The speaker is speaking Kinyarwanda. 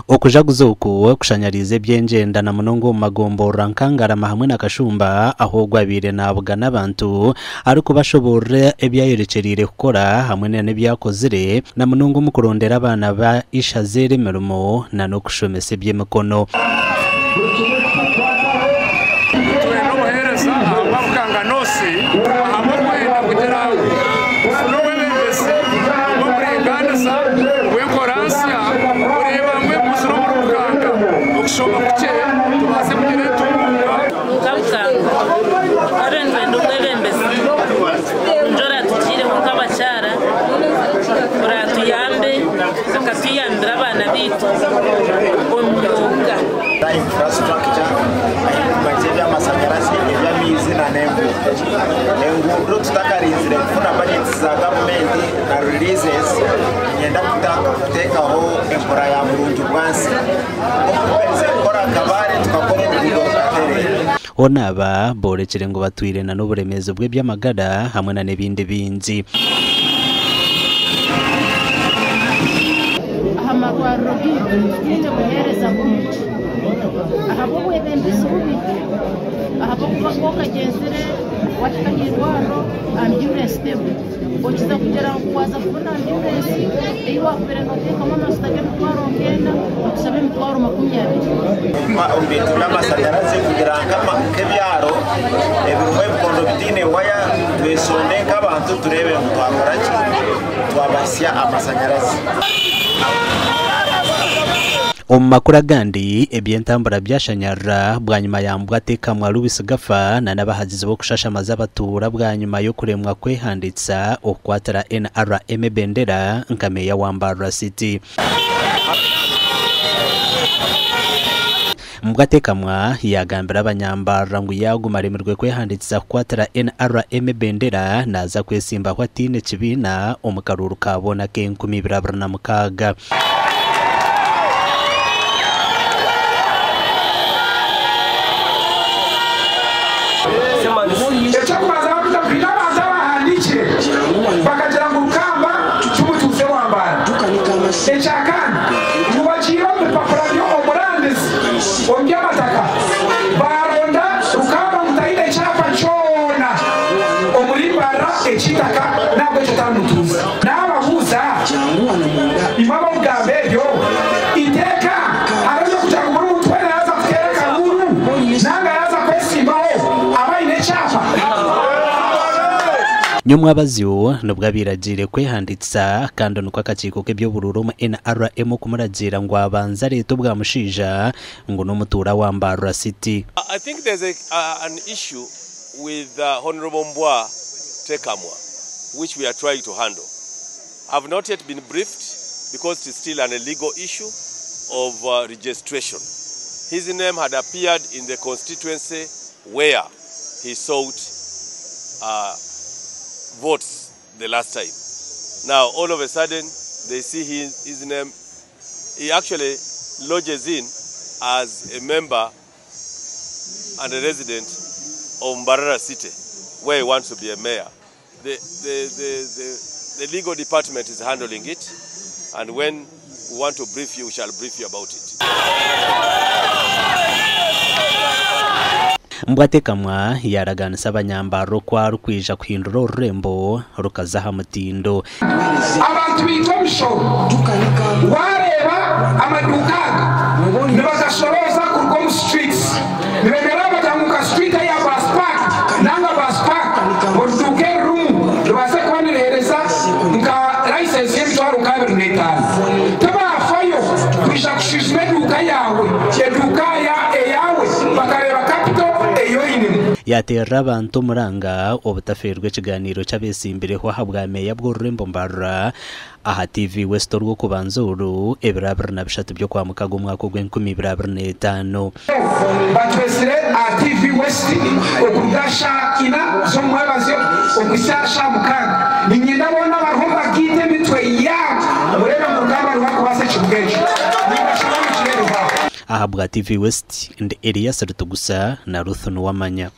okujaguzoku kushanyarize byenjenda na munongo magombo rankangara mahamwe na kashumba aho gwabire nabwa n'abantu ariko bashobora ebyayerekerire gukora hamwe n'ebyakozire na munongo mukurondera abana ba ishazere merumo na no kushomese by'emikono tutakarinzire kufuna budget za government na releases nyenda kutekaho empora ya Burundi bwansi okupenze kora kabare tukakora ubudo katere onaba borekere ngo batwire na n'uburemezo bwe by'amagara hamwe na nebindi binzi ahamagwaro y'ibyo buhereza kumuci ahabo webembese ubi ahabo kuba kagenzere watakanyirwaro ambulance table okiza kugera kwaza kubona ambulance eyi wakubera noteka mama stage mutwaro ngenda okusabe mutwaro 20 umbito n'amasanyarazi kugira kama kebyaro ebimwe bikondo bitine waya twesoneka abantu turebe mutwakoraki twabasya amasanyarazi Omakura gandi ebyentambura byashanyara bwanyuma yambwa tekamwa rubisigafa na nabahazizi bo kushashamaza abatura bwanyuma yo kuremwa kwehanditsa okwatara NRM bendera nkameya wambara city Mwatekamwa yagambira abanyambara ngo yagumaremerwe kwehanditsa kwatara NRM bendera naza kwesimba kwatine kibina omukaruru kabona ke 2026 Nyumwa bazyo nubwo abiragire kwehanditsa kandi nuko akakiko k'ebyo bururu mu NRM kumuragira ngo abanza leta bwamushija ngo n'umutura wambara city. I think there's an issue with Honorable Mbwa Tekamwa which we are trying to handle. I've not yet been briefed because it's still an illegal issue of registration. His name had appeared in the constituency where he sought votes the last time. Now all of a sudden they see his name. He actually lodges in as a member and a resident of Mbarara City where he wants to be a mayor. The legal department is handling it, and when we want to brief you, we shall brief you about it. Mwatekamwa yaraganisa abanyambaro kwa rukwija kwindura ururembo rukazaha mutindo abantu bitwa wareba amadukaga nibagashoroza kurwo mu streets nibemera batanguka street ya bus park nanga bus park urduke room rubase kwanirereza nka license y'ibitwaro kabiri n'itanu tabafayo kwisha kushishime duka yawe eduka yawe bakareba capital yatera abantu muranga obutaferwe kiganiro cy'abesimbireho habwa meya bw'ururembo Mbarara aha TV West rwo kubanzuru ebirabira na bishatu byo kwa mukago mwako gw'2025 batwesire a TV West okudasha ina zo mwabaze okwisasha mukaga ninyenda bona barumba gite mitwe ya mureba mugamba rwakubase kibugeje ahabwa TV West and Elias Rutugusa na Ruth Nuwamanya.